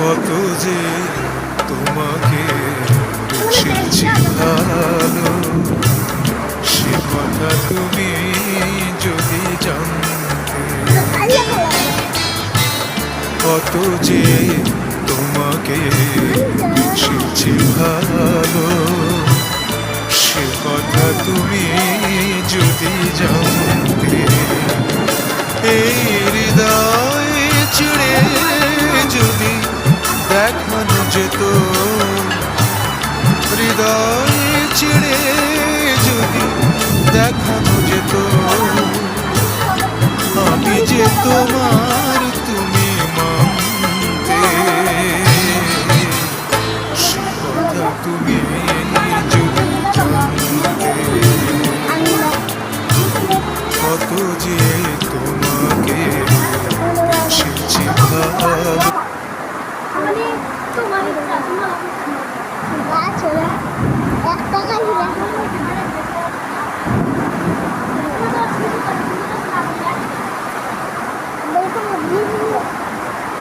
কত যে তোমাকে বেসেছি ভালো, সে কথা তুমি যদি জানতে। কত যে তোমাকে বেসেছি ভালো, সে কথা তুমি যদি জানতে। এই হৃদয় চিড়ে যদি দেখানো যেত, হৃদয় চিড়ে যদি দেখানো যেত, আমি যে তোমার তুমি মানতে। সে কথা তুমি যদি জানতে। কত যে তোমাকে বেসেছি ভালো। তোমার